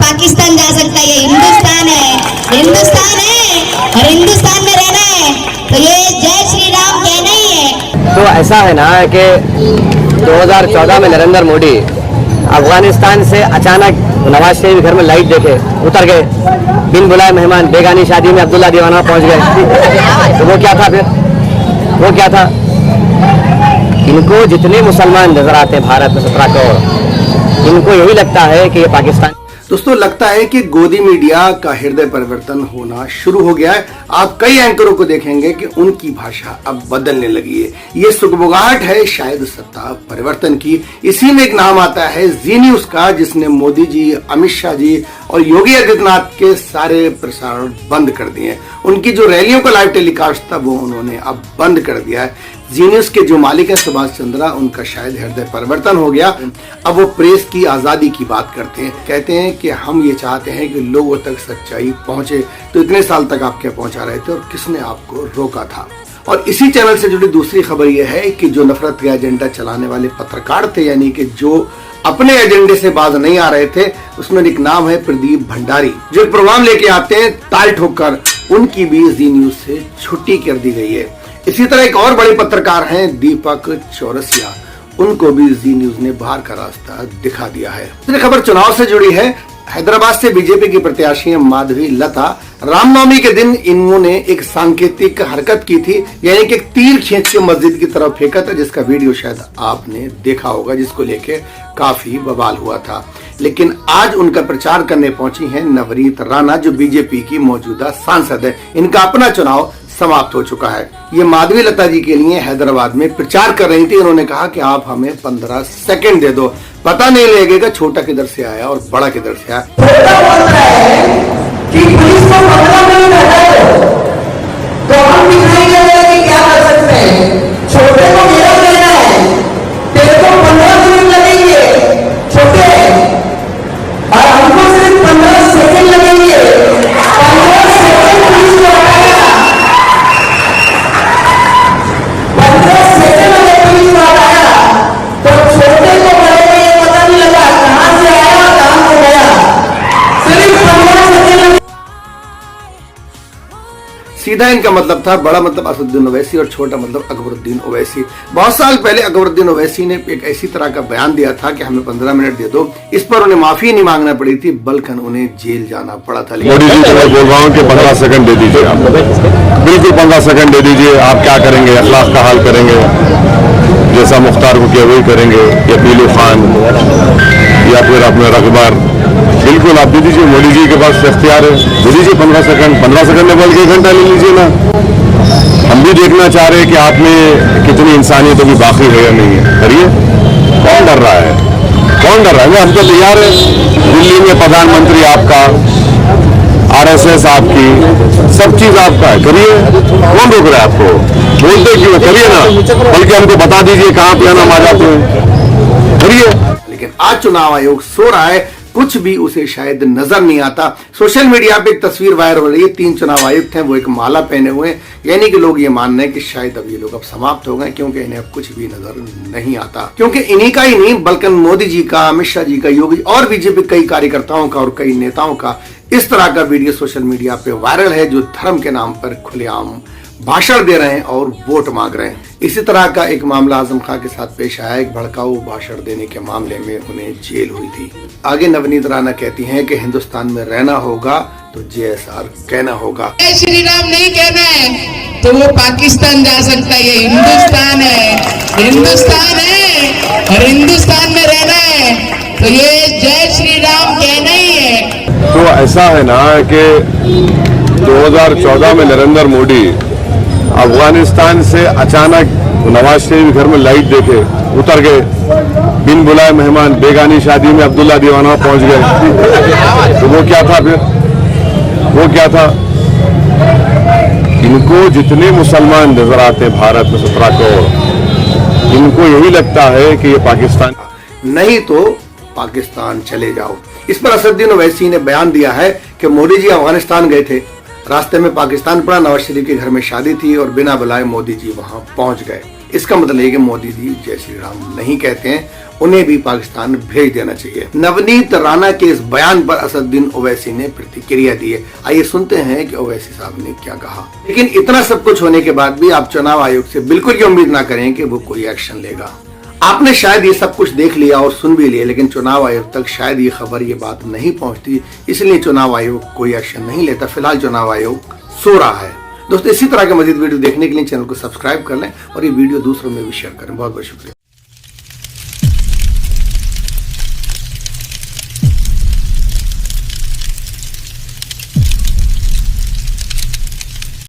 पाकिस्तान जा सकता है, ये हिंदुस्तान है, हिंदुस्तान है और हिंदुस्तान में रहना है तो ये जय श्री राम कहना ही है। तो ऐसा है ना कि 2014 में नरेंद्र मोदी अफगानिस्तान से अचानक नवाज शरीफ घर में लाइट देखे उतर गए, बिन बुलाए मेहमान, बेगानी शादी में अब्दुल्ला दीवाना पहुंच गए। तो वो क्या था फिर, वो क्या था? इनको जितने मुसलमान नजर आते हैं भारत में 17 करोड़, इनको यही लगता है कि ये पाकिस्तान। दोस्तों, लगता है कि गोदी मीडिया का हृदय परिवर्तन होना शुरू हो गया है। आप कई एंकरों को देखेंगे कि उनकी भाषा अब बदलने लगी है। ये सुगबुगाहट है शायद सत्ता परिवर्तन की। इसी में एक नाम आता है जी न्यूज का, जिसने मोदी जी, अमित शाह जी और योगी आदित्यनाथ के सारे प्रसारण बंद कर दिए। उनकी जो रैलियों का लाइव टेलीकास्ट था वो उन्होंने अब बंद कर दिया है। जी न्यूज के जो मालिक है सुभाष चंद्रा, उनका शायद हृदय परिवर्तन हो गया। अब वो प्रेस की आजादी की बात करते हैं, कहते हैं कि हम ये चाहते हैं कि लोगों तक सच्चाई पहुंचे। तो इतने साल तक आप क्या पहुंचा रहे थे और किसने आपको रोका था? और इसी चैनल से जुड़ी दूसरी खबर यह है कि जो नफरत का एजेंडा चलाने वाले पत्रकार थे, यानी कि जो अपने एजेंडे से बाज नहीं आ रहे थे, उसमें एक नाम है प्रदीप भंडारी, जो एक प्रोग्राम लेके आते हैं ताल ठोककर, उनकी भी जी न्यूज से छुट्टी कर दी गई है। इसी तरह एक और बड़े पत्रकार हैं दीपक चौरसिया, उनको भी जी न्यूज ने बाहर का रास्ता दिखा दिया है। दूसरी खबर चुनाव से जुड़ी है। हैदराबाद से बीजेपी की प्रत्याशी माधवी लता, रामनवमी के दिन इन्होंने एक सांकेतिक हरकत की थी, यानी कि एक तीर खींच के मस्जिद की तरफ फेंका था, जिसका वीडियो शायद आपने देखा होगा, जिसको लेके काफी बवाल हुआ था। लेकिन आज उनका प्रचार करने पहुंची हैं नवनीत राणा, जो बीजेपी की मौजूदा सांसद है। इनका अपना चुनाव समाप्त हो चुका है। ये माधवी लता जी के लिए हैदराबाद में प्रचार कर रही थी। उन्होंने कहा कि आप हमें 15 सेकंड दे दो, पता नहीं लगेगा छोटा किधर से आया और बड़ा किधर से आया। कि पुलिस को 15 मिनट है तो हम दिखाई देंगे कि क्या कर सकते हैं। छोटे को मेरा कहना है, तेरे को 15 मिनट लगेंगे छोटे, और हमको सिर्फ 15 सेकंड लगेंगे। 15 सेकंड पुलिस को हटाया, 15 सेकंड अगर पुलिस को हटाया तो छोटे को बड़े को ये पता नहीं लगा कहां से आया कहां को गया। सिर्फ 15 सेकंड। सीधा इनका मतलब था, बड़ा मतलब असदुद्दीन ओवैसी और छोटा मतलब अकबरुद्दीन ओवैसी। बहुत साल पहले अकबरुद्दीन ओवैसी ने एक ऐसी तरह का बयान दिया था कि हमें 15 मिनट दे दो। इस पर उन्हें माफी नहीं मांगना पड़ी थी, बल्कि उन्हें जेल जाना पड़ा था। मोदी जी को मैं बोल रहा हूँ कि 15 सेकंड दे दीजिए, आप बिल्कुल 15 सेकंड दे दीजिए। आप क्या करेंगे? अखलाक का हाल करेंगे, जैसा मुख्तार को किया वही करेंगे, या पीलू खान या फिर अपने रकबर, बिल्कुल आप दे दीजिए। मोदी जी के पास इख्तियार है, दे दीजिए 15 सेकंड। 15 सेकंड में बोल के 1 घंटा ले लीजिए ना। हम भी देखना चाह रहे हैं कि आप में कितनी इंसानियत अभी बाकी है या नहीं है। करिए, कौन डर रहा है? कौन डर रहा है? हम तो तैयार है। दिल्ली में प्रधानमंत्री आपका, RSS आपकी, सब चीज आपका है। करिए, कौन रोक रहा है आपको? बोलते क्यों? करिए ना, बल्कि हमको बता दीजिए कहाँ पे हम आ जाते हैं। करिए। लेकिन आज चुनाव आयोग सो रहा है, कुछ भी उसे शायद नजर नहीं आता। सोशल मीडिया पे एक तस्वीर वायरल हो रही है, 3 चुनाव आयुक्त हैं, वो एक माला पहने हुए हैं, यानी कि लोग ये मान रहे हैं कि शायद अब ये लोग अब समाप्त हो गए, क्योंकि इन्हें अब कुछ भी नजर नहीं आता। क्योंकि इन्हीं का ही नहीं, बल्कि मोदी जी का, अमित शाह जी का, योगी और बीजेपी कई कार्यकर्ताओं का और कई नेताओं का इस तरह का वीडियो सोशल मीडिया पे वायरल है, जो धर्म के नाम पर खुलेआम भाषण दे रहे हैं और वोट मांग रहे हैं। इसी तरह का एक मामला आजम खां के साथ पेश आया। एक भड़काऊ भाषण देने के मामले में उन्हें जेल हुई थी। आगे नवनीत राणा कहती हैं कि हिंदुस्तान में रहना होगा तो JSR कहना होगा। जय श्री राम नहीं कहना है तो वो पाकिस्तान जा सकता है, ये हिंदुस्तान है, हिंदुस्तान है और हिंदुस्तान में रहना है तो ये जय श्री राम कहना ही है। तो ऐसा है ना कि 2014 में नरेंद्र मोदी अफगानिस्तान से अचानक नवाज शरीफ घर में लाइट देखे उतर गए, बिन बुलाए मेहमान, बेगानी शादी में अब्दुल्ला दीवाना पहुंच गए। तो वो क्या था फिर? वो क्या था? इनको जितने मुसलमान नजर आते हैं भारत में 17 करोड़, इनको यही लगता है कि ये पाकिस्तान नहीं तो पाकिस्तान चले जाओ। इस पर असदुद्दीन ओवैसी ने बयान दिया है कि मोदी जी अफगानिस्तान गए थे, रास्ते में पाकिस्तान पड़ा, नवाज शरीफ के घर में शादी थी और बिना बुलाए मोदी जी वहां पहुंच गए। इसका मतलब है कि मोदी जी जय श्री राम नहीं कहते हैं। उन्हें भी पाकिस्तान भेज देना चाहिए। नवनीत राणा के इस बयान पर असदुद्दीन ओवैसी ने प्रतिक्रिया दी है। आइए सुनते हैं कि ओवैसी साहब ने क्या कहा। लेकिन इतना सब कुछ होने के बाद भी आप चुनाव आयोग से बिल्कुल ये उम्मीद ना करें कि वो कोई एक्शन लेगा। आपने शायद ये सब कुछ देख लिया और सुन भी लिया, लेकिन चुनाव आयोग तक शायद ये खबर, ये बात नहीं पहुंचती, इसलिए चुनाव आयोग कोई एक्शन नहीं लेता। फिलहाल चुनाव आयोग सो रहा है। दोस्तों, इसी तरह के मजीद वीडियो देखने के लिए चैनल को सब्सक्राइब कर लें और ये वीडियो दूसरों में भी शेयर करें। बहुत बहुत शुक्रिया।